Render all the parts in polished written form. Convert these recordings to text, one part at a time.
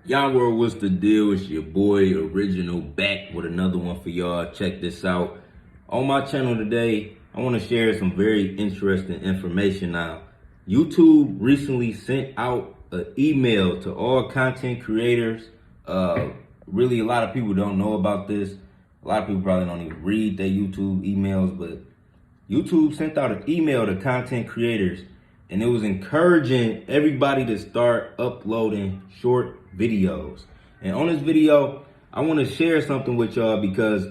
Yon World, what's the deal? It's your boy Original back with another one for y'all. Check this out. On my channel today, I want to share some very interesting information now. YouTube recently sent out an email to all content creators. Really, a lot of people don't know about this. A lot of people probably don't even read their YouTube emails, but YouTube sent out an email to content creators, and it was encouraging everybody to start uploading short videos. And on this video, I want to share something with y'all because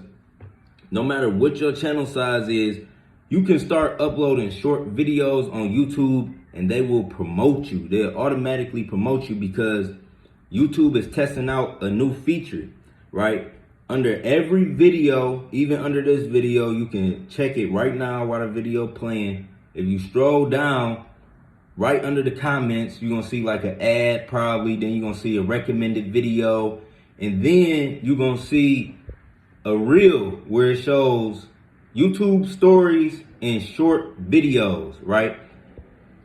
no matter what your channel size is, you can start uploading short videos on YouTube and they will promote you. They'll automatically promote you because YouTube is testing out a new feature, right? Under every video, even under this video, you can check it right now while the video playing. If you scroll down, right under the comments, you're gonna see like an ad probably, then you're gonna see a recommended video, and then you're gonna see a reel where it shows YouTube stories and short videos, right?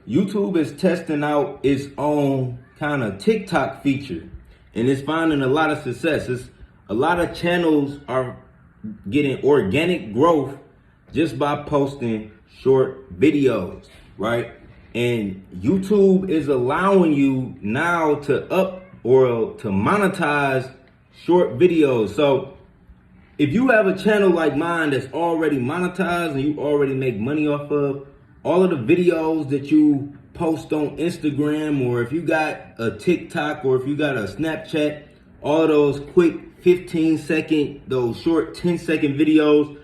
YouTube is testing out its own kind of TikTok feature, and it's finding a lot of success. A lot of channels are getting organic growth just by posting short videos, right? And YouTube is allowing you now to monetize short videos. So if you have a channel like mine that's already monetized and you already make money off of all of the videos that you post on Instagram, or if you got a TikTok, or if you got a Snapchat, all of those quick 15-second, those short 10-second videos,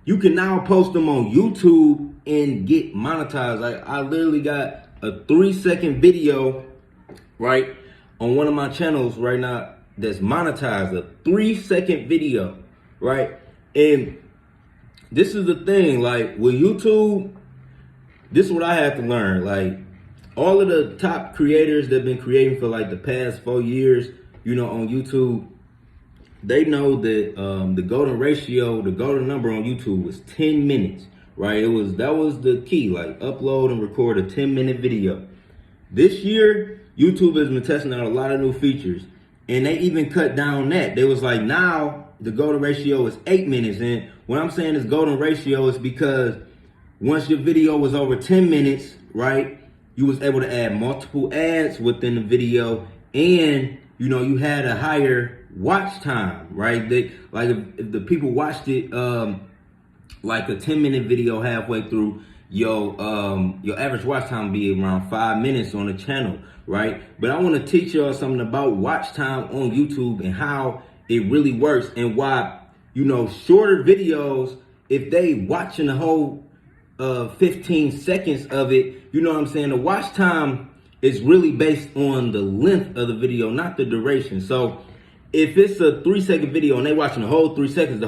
you can now post them on YouTube and get monetized. I literally got a 3-second video, right, on one of my channels right now that's monetized, a 3-second video, right? And this is the thing, like with YouTube, this is what I had to learn. Like all of the top creators that have been creating for like the past 4 years, on YouTube, they know that the golden ratio, the golden number on YouTube was 10 minutes, right? That was the key, like upload and record a 10-minute video. This year, YouTube has been testing out a lot of new features, and they even cut down that. They was like, now the golden ratio is 8 minutes. And when I'm saying this golden ratio is because once your video was over 10 minutes, right, you was able to add multiple ads within the video, and you had a higher watch time, right? If the people watched it like a 10-minute video halfway through, your average watch time would be around 5 minutes on the channel, right? But I want to teach y'all something about watch time on YouTube and how it really works, and why shorter videos, if they watching the whole 15 seconds of it, the watch time is really based on the length of the video, not the duration. So if it's a 3-second video and they watching the whole 3 seconds,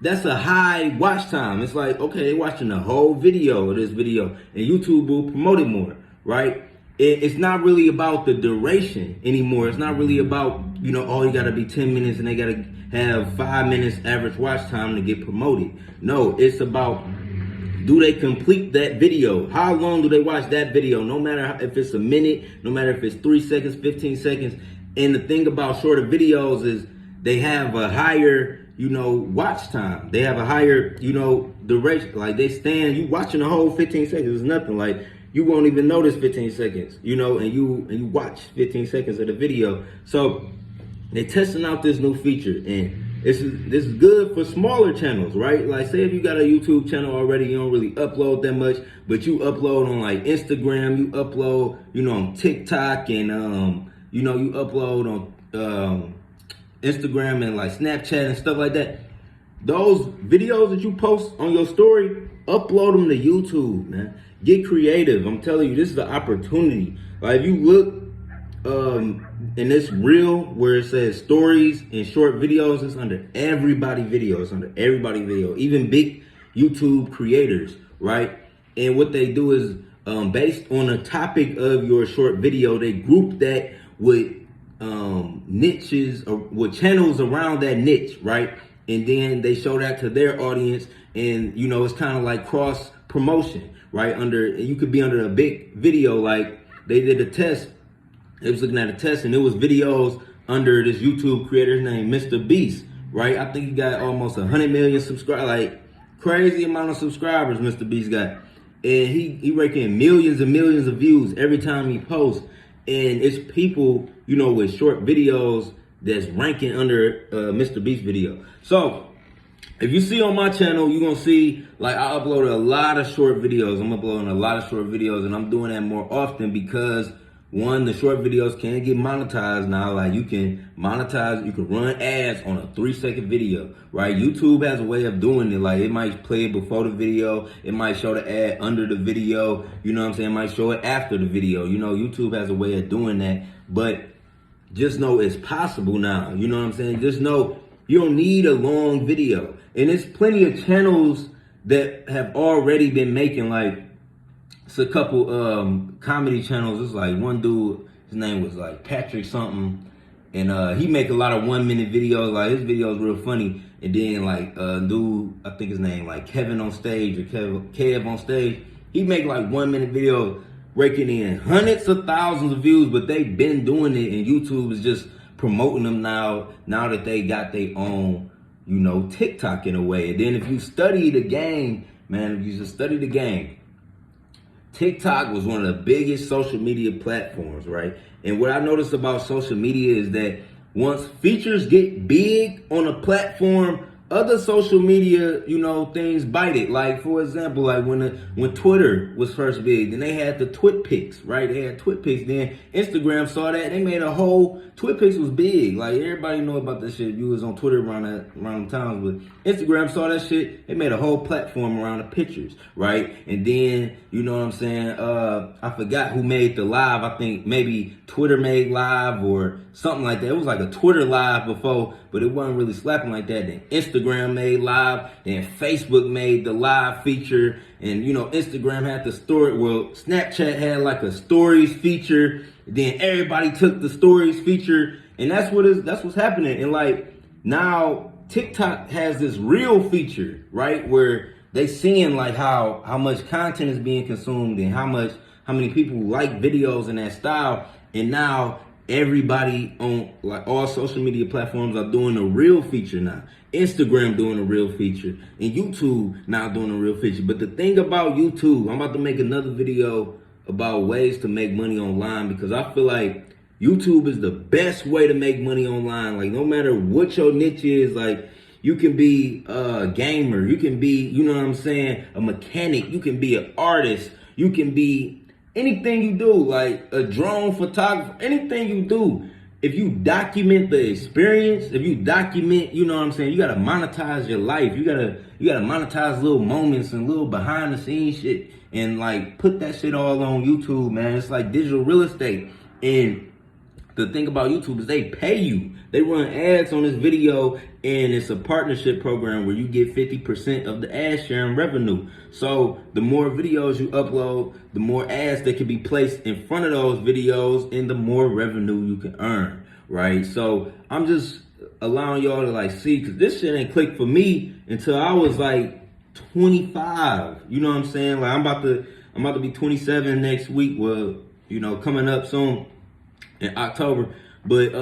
that's a high watch time. It's like, okay, they watching the whole video of this video, and YouTube will promote it more, right? It's not really about the duration anymore. It's not really about, oh, you gotta be 10 minutes and they gotta have 5 minutes average watch time to get promoted. No, it's about, do they complete that video? How long do they watch that video? No matter if it's a minute, no matter if it's 3 seconds, 15 seconds. And the thing about shorter videos is they have a higher, watch time. They have a higher, duration. Like you watching the whole 15 seconds is nothing. Like you won't even notice 15 seconds, and you watch 15 seconds of the video. So they're testing out this new feature, and this is good for smaller channels, right? Like say if you got a YouTube channel already, you don't really upload that much, but you upload on like Instagram, you upload, on TikTok, and you upload on Instagram and like Snapchat and stuff like that. Those videos that you post on your story, upload them to YouTube, man. Get creative. I'm telling you, this is an opportunity. Like if you look in this reel where it says stories and short videos, it's under everybody video. It's under everybody video, even big YouTube creators, right? And what they do is based on the topic of your short video, they group that with niches or with channels around that niche, right? And then they show that to their audience, and it's kind of like cross promotion, right? You could be under a big video, like they did a test They was looking at a test, and it was videos under this YouTube creator's name, MrBeast, right? I think he got almost 100 million subscribers, like crazy amount of subscribers MrBeast got. And he raking in millions and millions of views every time he posts. And it's people, you know, with short videos that's ranking under MrBeast video. So if you see on my channel, you're gonna see like I uploaded a lot of short videos. I'm uploading a lot of short videos, and I'm doing that more often because one, the short videos can get monetized now. Like you can monetize, you can run ads on a 3-second video, right? YouTube has a way of doing it. Like it might play it before the video, it might show the ad under the video, you know what I'm saying? It might show it after the video. You know, YouTube has a way of doing that, but just know it's possible now. You know what I'm saying? Just know you don't need a long video. And there's plenty of channels that have already been making, like, it's a couple comedy channels. It's like one dude, his name was like Patrick something, and he make a lot of 1-minute videos. Like his videos real funny. And then like dude, I think his name like Kevin on stage or Kev on stage. He make like 1-minute videos, raking in hundreds of thousands of views. But they've been doing it, and YouTube is just promoting them now that they got their own, you know, TikTok in a way. And then if you study the game, man, if you just study the game, TikTok was one of the biggest social media platforms, right? And what I noticed about social media is that once features get big on a platform, other social media, you know, things bite it. Like, for example, like when Twitter was first big, then they had the Twit Pics, right? They had Twit Pics. Then Instagram saw that, and they made a whole, Twit Pics was big. Like, everybody know about that shit. You was on Twitter around the times, but Instagram saw that shit. They made a whole platform around the pictures, right? And then, you know what I'm saying? I forgot who made the live. I think maybe Twitter made live or something like that. It was like a Twitter live before, but it wasn't really slapping like that. Then Instagram made live, then Facebook made the live feature, and you know, Instagram had the story. Well, Snapchat had like a stories feature. Then everybody took the stories feature, and that's what's happening. And like now, TikTok has this reel feature, right, where they seeing like how much content is being consumed and how many people like videos in that style. And now everybody on like all social media platforms are doing a reel feature now. Instagram doing a reel feature, and YouTube now doing a reel feature. But the thing about YouTube, I'm about to make another video about ways to make money online, because I feel like YouTube is the best way to make money online. Like no matter what your niche is, like you can be a gamer, you can be, you know what I'm saying, a mechanic, you can be an artist, you can be anything you do, like a drone photographer, anything you do. If you document the experience, if you document, you know what I'm saying, you gotta monetize your life. You gotta monetize little moments and little behind the scenes shit, and like put that shit all on YouTube, man. It's like digital real estate. And the thing about YouTube is they pay you. They run ads on this video, and it's a partnership program where you get 50% of the ad sharing revenue. So the more videos you upload, the more ads that can be placed in front of those videos, and the more revenue you can earn, right? So I'm just allowing y'all to like see, because this shit ain't clicked for me until I was like 25. You know what I'm saying? Like I'm about to be 27 next week. Well, you know, coming up soon in October. But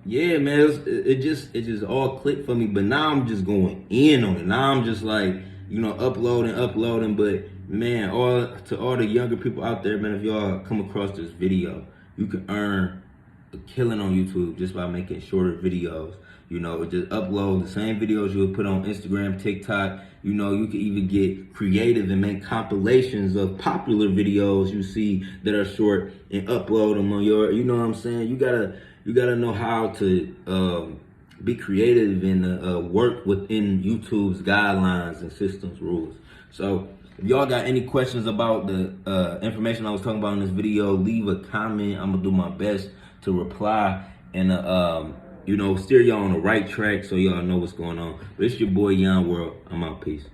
yeah, man, it just all clicked for me. But now I'm just going in on it. Now I'm just like, you know, uploading. But man, to all the younger people out there, man, if y'all come across this video, you can earn a killing on YouTube just by making shorter videos. You know, just upload the same videos you would put on Instagram, TikTok. You know, you can even get creative and make compilations of popular videos you see that are short and upload them on your, you know what I'm saying? You gotta know how to be creative and work within YouTube's guidelines and systems rules. So if y'all got any questions about the information I was talking about in this video, leave a comment. I'm gonna do my best to reply and you know, steer y'all on the right track so y'all know what's going on. But it's your boy Yon World. I'm out. Peace.